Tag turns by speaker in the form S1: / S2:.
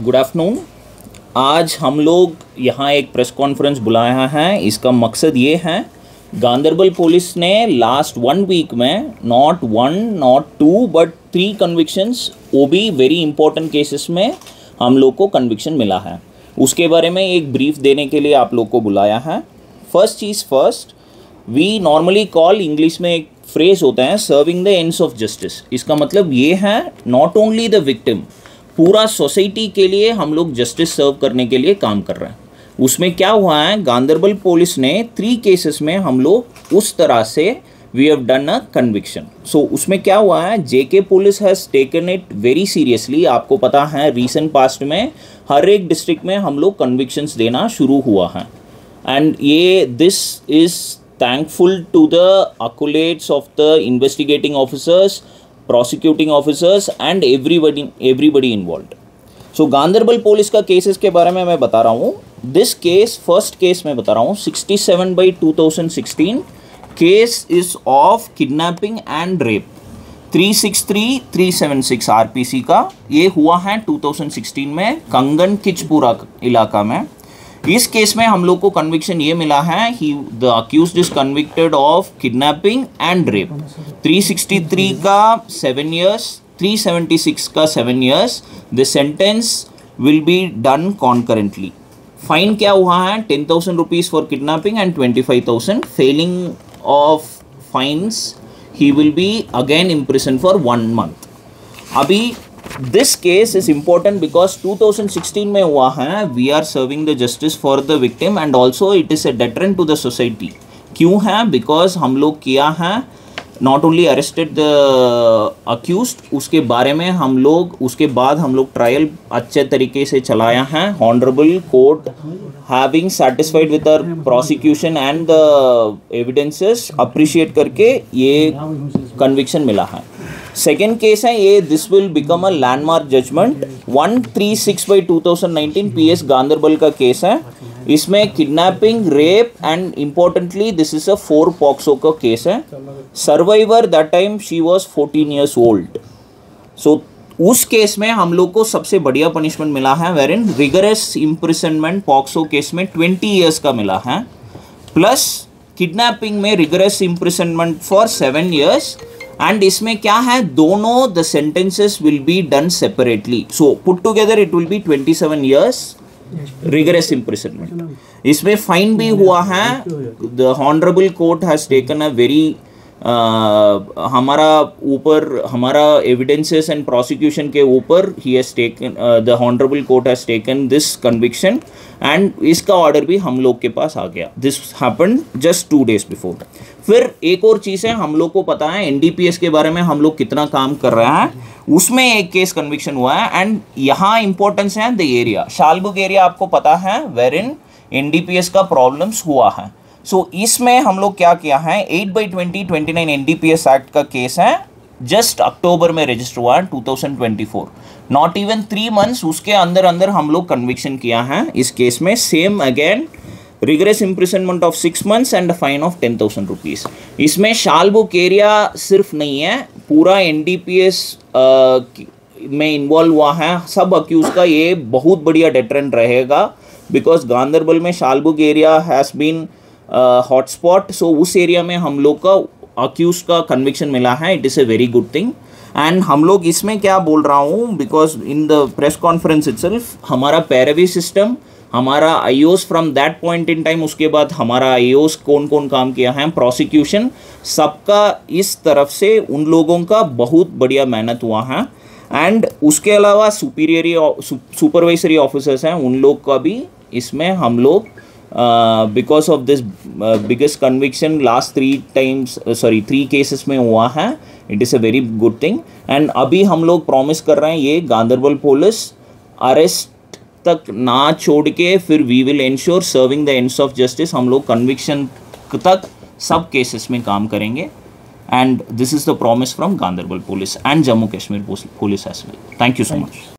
S1: Good afternoon. आज हम लोग यहाँ एक प्रेस कॉन्फ्रेंस बुलाया है। इसका मकसद ये है, गांदरबल पुलिस ने लास्ट 1 वीक में नॉट 1 नॉट 2 बट 3 कन्विक्शंस, वो भी वेरी इंपॉर्टेंट केसेस में हम लोग को कन्विक्शन मिला है। उसके बारे में एक ब्रीफ देने के लिए आप लोग को बुलाया है। फर्स्ट चीज़ first, we normally call, English में एक फ्रेज होता है, serving the ends of justice. इसका मतलब ये है, नॉट ओनली द विक्टिम, पूरा सोसाइटी के लिए हम लोग जस्टिस सर्व करने के लिए काम कर रहे हैं। उसमें क्या हुआ है, गांदरबल पुलिस ने 3 केसेस में हम लोग उस तरह से we have done a conviction. So उसमें क्या हुआ है, JK police has taken it very seriously. आपको पता है रिसेंट पास्ट में हर एक डिस्ट्रिक्ट में हम लोग कन्विक्शंस देना शुरू हुआ है, एंड ये this is thankful to the accolades of the investigating officers, prosecuting officers and everybody involved. So Ganderbal police का केसेस के बारे में मैं बता रहा हूँ। दिस केस, फर्स्ट केस मैं बता रहा हूँ, 67/2016 case is of kidnapping and rape, 363-376 RPC का। ये हुआ है 2016 में कंगन किचपुरा इलाका में। इस केस में हम लोग को कन्विक्शन ये मिला है, the accused is convicted of kidnapping and rape. 363 का 7 years, 376 का 7 years। The sentence will be done concurrently. Fine क्या हुआ है, 10,000 rupees for kidnapping and 25,000। Failing of fines he will be again imprison for 1 month। अभी this case is important because 2016 में हुआ है। We are serving the justice for the victim and also it is A deterrent to the society. क्यों है, because हम लोग किया है, not only arrested the accused, उसके बारे में हम लोग, उसके बाद हम लोग ट्रायल अच्छे तरीके से चलाया है। Honourable court having satisfied with our prosecution and the evidences, appreciate करके ये कन्विक्शन मिला है। सेकेंड केस है ये, this will become a landmark judgement, 136/2019 PS Ganderbal का केस है। इसमें kidnapping, rape and importantly this is a 4 POCSO का केस है। Survivor that time she was 14 years old। So उस केस में हम लोग को सबसे बढ़िया पनिशमेंट मिला है, where in rigorous imprisonment POCSO case में 20 years का मिला है, प्लस किडनैपिंग में rigorous imprisonment for 7 years। And इसमें क्या है, दोनों the sentences will be done separately. So put together it will be 27 years rigorous imprisonment. इसमें फाइन भी हुआ है। The honourable court has taken a very, हमारा ऊपर, हमारा एविडेंसेस एंड प्रोसिक्यूशन के ऊपर ही has taken, the honourable court has taken this conviction and इसका ऑर्डर भी हम लोग के पास आ गया। This happened just 2 days before. फिर एक और चीज़ है, हम लोग को पता है NDPS के बारे में हम लोग कितना काम कर रहे हैं, उसमें एक केस कन्विक्शन हुआ है। एंड यहाँ इंपॉर्टेंस है द एरिया, शालबुग एरिया आपको पता है, वेर इन NDPS का प्रॉब्लम्स हुआ है। सो इसमें हम लोग क्या किया है, 8/2029 NDPS एक्ट का केस है, जस्ट अक्टूबर में रजिस्टर हुआ है 2024, नॉट इवन 3 months, उसके अंदर अंदर हम लोग कन्विक्शन किया है इस केस में। Same again rigorous imprisonment of 6 months and fine of 10,000 rupees. इसमें शालबुक एरिया सिर्फ नहीं है, पूरा NDPS में इन्वॉल्व हुआ है। सब अक्यूज का ये बहुत बढ़िया डेटरेंट रहेगा, बिकॉज गांदरबल में Shallbugh area has been hotspot. सो उस एरिया में हम लोग का अक्यूज का कन्विक्शन मिला है, it is a very good thing. And हम लोग इसमें क्या बोल रहा हूँ, because in the press conference itself हमारा पैरवी सिस्टम, हमारा iOS from that point in time, उसके बाद हमारा आईओस कौन कौन काम किया है, प्रोसिक्यूशन, सबका इस तरफ से उन लोगों का बहुत बढ़िया मेहनत हुआ है। एंड उसके अलावा सुपरवाइजरी ऑफिसर्स हैं, उन लोग का भी इसमें हम लोग because of this biggest conviction last 3 cases में हुआ है, it is a very good thing. And अभी हम लोग प्रॉमिस कर रहे हैं, ये गांदरबल पुलिस अरेस्ट तक ना छोड़ के, फिर we will ensure serving the ends of justice. हम लोग कन्विक्शन तक सब केसेस में काम करेंगे, and this is the promise from Ganderbal police and Jammu Kashmir police as well. Thank you so much.